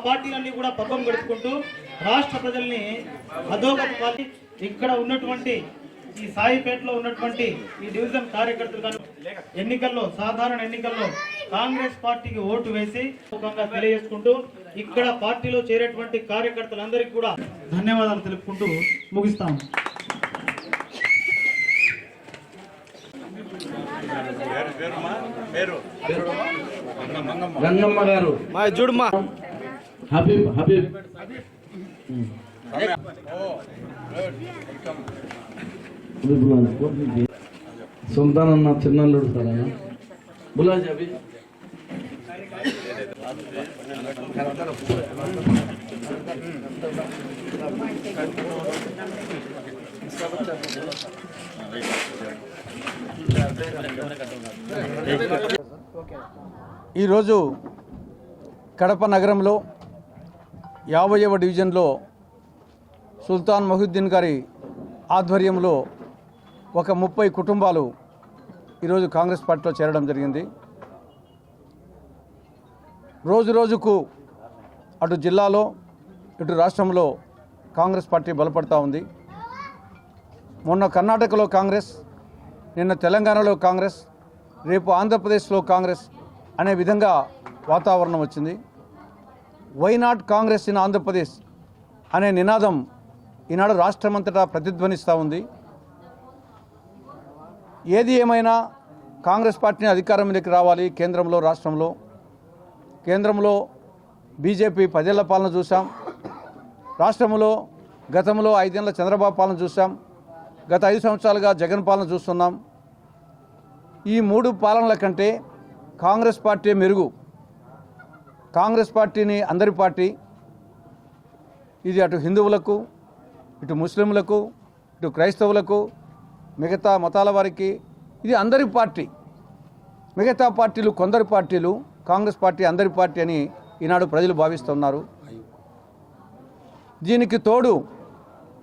పార్టీలన్నీ కూడా పబ్బం గడుపుకుంటూ రాష్ట్ర ప్రజల్ని అధోగతి ఇక్కడ ఉన్నటువంటి ఈ సాయిపేటలో ఉన్నటువంటి ఈ డివిజన్ కార్యకర్తలు ఎన్నికల్లో సాధారణ ఎన్నికల్లో కాంగ్రెస్ పార్టీకి ఓటు వేసి ముఖంగా తెలియజేసుకుంటూ ఇక్కడ పార్టీలో చేరేటువంటి కార్యకర్తలందరికీ కూడా ధన్యవాదాలు తెలుపుకుంటూ ముగిస్తాము. గంగమ్మ గారు చూడమ్మా హబీబ్ హబీబ్ సొంతానన్న చిన్నల్లుడు సార్ ఆయన బులాజీ అభి ఈరోజు కడప నగరంలో 50వ డివిజన్లో సుల్తాన్ మొహిద్దీన్ గారి ఆధ్వర్యంలో ఒక 30 కుటుంబాలు ఈరోజు కాంగ్రెస్ పార్టీలో చేరడం జరిగింది. రోజు రోజుకు అటు జిల్లాలో ఇటు రాష్ట్రంలో కాంగ్రెస్ పార్టీ బలపడతా ఉంది. మొన్న కర్ణాటకలో కాంగ్రెస్, నిన్న తెలంగాణలో కాంగ్రెస్, రేపు ఆంధ్రప్రదేశ్లో కాంగ్రెస్ అనే విధంగా వాతావరణం వచ్చింది. Why not Congress in Andhra Pradesh అనే నినాదం ఈనాడు రాష్ట్రమంతటా ప్రతిధ్వనిస్తూ ఉంది. ఏది ఏమైనా కాంగ్రెస్ పార్టీని అధికారంలోకి రావాలి. కేంద్రంలో రాష్ట్రంలో కేంద్రంలో బీజేపీ 10 ఏళ్ల పాలన చూసాం. రాష్ట్రంలో గతంలో 5 ఏళ్ల చంద్రబాబు పాలన చూసాం. గత 5 సంవత్సరాలుగా జగన్ పాలన చూస్తున్నాం. ఈ 3 పాలనల కంటే కాంగ్రెస్ పార్టీ మెరుగు. కాంగ్రెస్ పార్టీని అందరి పార్టీ. ఇది అటు హిందువులకు, ఇటు ముస్లింలకు, ఇటు క్రైస్తవులకు, మిగతా మతాల వారికి ఇది అందరి పార్టీ. మిగతా పార్టీలు కొందరి పార్టీలు, కాంగ్రెస్ పార్టీ అందరి పార్టీ అని ఈనాడు ప్రజలు భావిస్తున్నారు. దీనికి తోడు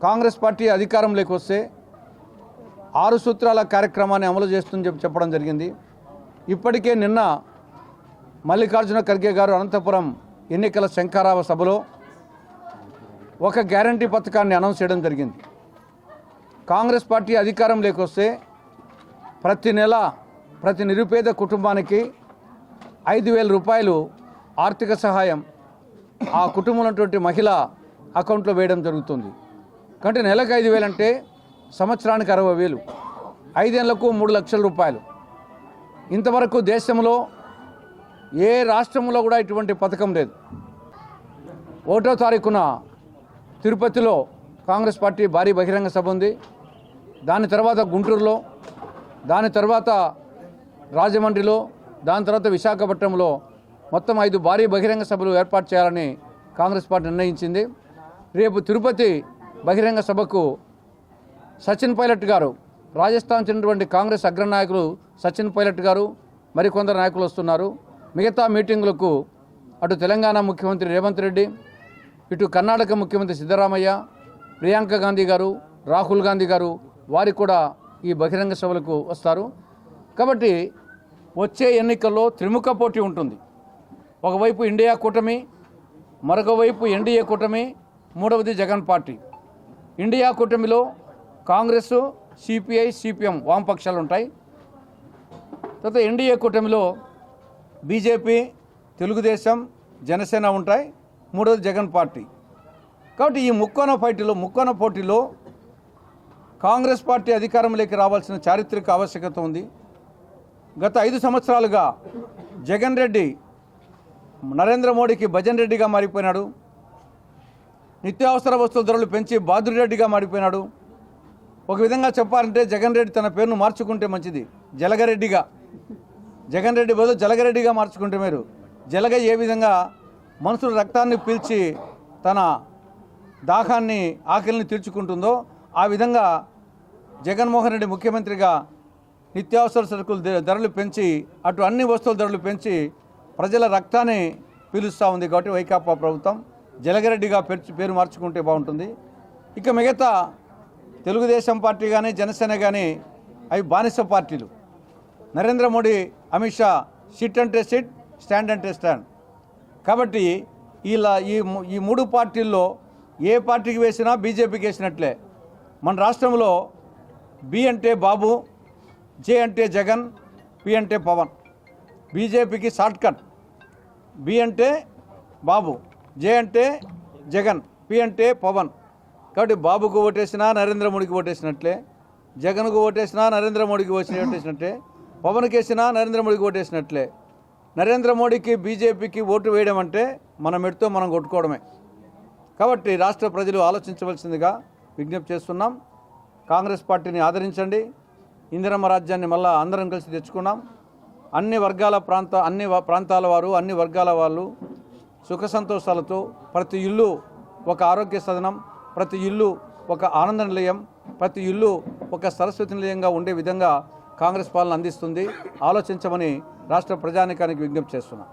కాంగ్రెస్ పార్టీ అధికారంలోకి వస్తే 6 సూత్రాల కార్యక్రమాన్ని అమలు చేస్తుందని చెప్పడం జరిగింది. ఇప్పటికే నిన్న మల్లికార్జున ఖర్గే గారు అనంతపురం ఎన్నికల శంఖారావ సభలో ఒక గ్యారంటీ పథకాన్ని అనౌన్స్ చేయడం జరిగింది. కాంగ్రెస్ పార్టీ అధికారంలోకి వస్తే ప్రతి నెల ప్రతి నిరుపేద కుటుంబానికి 5,000 రూపాయలు ఆర్థిక సహాయం ఆ కుటుంబంలో ఉన్నటువంటి మహిళ అకౌంట్లో వేయడం జరుగుతుంది. అంటే నెలకు 5,000 అంటే సంవత్సరానికి 60,000, 5 ఏళ్లకు 3 లక్షల రూపాయలు. ఇంతవరకు దేశంలో ఏ రాష్ట్రంలో కూడా ఇటువంటి పథకం లేదు. 1వ తారీఖున తిరుపతిలో కాంగ్రెస్ పార్టీ భారీ బహిరంగ సభ ఉంది. దాని తర్వాత గుంటూరులో, దాని తర్వాత రాజమండ్రిలో, దాని తర్వాత విశాఖపట్నంలో మొత్తం 5 భారీ బహిరంగ సభలు ఏర్పాటు చేయాలని కాంగ్రెస్ పార్టీ నిర్ణయించింది. రేపు తిరుపతి బహిరంగ సభకు సచిన్ పైలట్ గారు, రాజస్థాన్ చెందినటువంటి కాంగ్రెస్ అగ్రనాయకులు సచిన్ పైలట్ గారు, మరికొందరు నాయకులు వస్తున్నారు. మిగతా మీటింగులకు అటు తెలంగాణ ముఖ్యమంత్రి రేవంత్ రెడ్డి, ఇటు కర్ణాటక ముఖ్యమంత్రి సిద్ధరామయ్య, ప్రియాంక గాంధీ గారు, రాహుల్ గాంధీ గారు వారికి కూడా ఈ బహిరంగ సభలకు వస్తారు. కాబట్టి వచ్చే ఎన్నికల్లో త్రిముఖ పోటీ ఉంటుంది. ఒకవైపు ఇండియా కూటమి, మరొక వైపు ఎన్డీఏ కూటమి, మూడవది జగన్ పార్టీ. ఇండియా కూటమిలో కాంగ్రెస్, సిపిఐ, సిపిఎం వామపక్షాలు ఉంటాయి. తర్వాత ఎన్డీఏ కూటమిలో బీజేపీ, తెలుగుదేశం, జనసేన ఉంటాయి. మూడవది జగన్ పార్టీ. కాబట్టి ఈ ముక్కోన పోటీలో కాంగ్రెస్ పార్టీ అధికారంలోకి రావాల్సిన చారిత్రక ఆవశ్యకత ఉంది. గత 5 సంవత్సరాలుగా జగన్ రెడ్డి నరేంద్ర మోడీకి భజన్ రెడ్డిగా మారిపోయినాడు. నిత్యావసర వస్తువుల ధరలు పెంచి బాదురి రెడ్డిగా మారిపోయినాడు. ఒక విధంగా చెప్పాలంటే జగన్ రెడ్డి తన పేరును మార్చుకుంటే మంచిది, జలగరెడ్డిగా. జగన్ రెడ్డి బదులు జలగరెడ్డిగా మార్చుకుంటే మీరు. జలగ ఏ విధంగా మనుషుల రక్తాన్ని పీల్చి తన దాహాన్ని, ఆకలిని తీర్చుకుంటుందో ఆ విధంగా జగన్మోహన్ రెడ్డి ముఖ్యమంత్రిగా నిత్యావసర సరుకుల ధరలు పెంచి, అటు అన్ని వస్తువుల ధరలు పెంచి ప్రజల రక్తాన్ని పీలుస్తూ ఉంది. కాబట్టి వైకాపా ప్రభుత్వం జలగరెడ్డిగా పేరు మార్చుకుంటే బాగుంటుంది. ఇక మిగతా తెలుగుదేశం పార్టీ కానీ, జనసేన కానీ అవి బానిస పార్టీలు. నరేంద్ర మోడీ, అమిత్ షా సిట్ అంటే సిట్, స్టాండ్ అంటే స్టాండ్. కాబట్టి ఈ మూడు పార్టీల్లో ఏ పార్టీకి వేసినా బీజేపీకి వేసినట్లే. మన రాష్ట్రంలో బి అంటే బాబు, జే అంటే జగన్, పి అంటే పవన్. బీజేపీకి షార్ట్ కట్. బి అంటే బాబు, జే అంటే జగన్, పి అంటే పవన్. కాబట్టి బాబుకు ఓటేసినా నరేంద్ర మోడీకి ఓటేసినట్లే, జగన్కు ఓటేసినా నరేంద్ర మోడీకి ఓటేసినట్లే, పవన్కి వేసినా నరేంద్ర మోడీకి ఓటేసినట్లే. నరేంద్ర మోడీకి బీజేపీకి ఓటు వేయడం అంటే మన మెట్టుతో మనం కొట్టుకోవడమే. కాబట్టి రాష్ట్ర ప్రజలు ఆలోచించవలసిందిగా విజ్ఞప్తి చేస్తున్నాం. కాంగ్రెస్ పార్టీని ఆదరించండి. ఇందిరమ్మ రాజ్యాన్ని మళ్ళా అందరం కలిసి తెచ్చుకున్నాం. అన్ని ప్రాంతాల వారు, అన్ని వర్గాల వాళ్ళు సుఖ సంతోషాలతో, ప్రతి ఇల్లు ఒక ఆరోగ్య సదనం, ప్రతి ఇల్లు ఒక ఆనంద నిలయం, ప్రతి ఇల్లు ఒక సరస్వతి నిలయంగా ఉండే విధంగా కాంగ్రెస్ పాలన అందిస్తుంది. ఆలోచించమని రాష్ట్ర ప్రజానీకానికి విజ్ఞప్తి చేస్తున్నాం.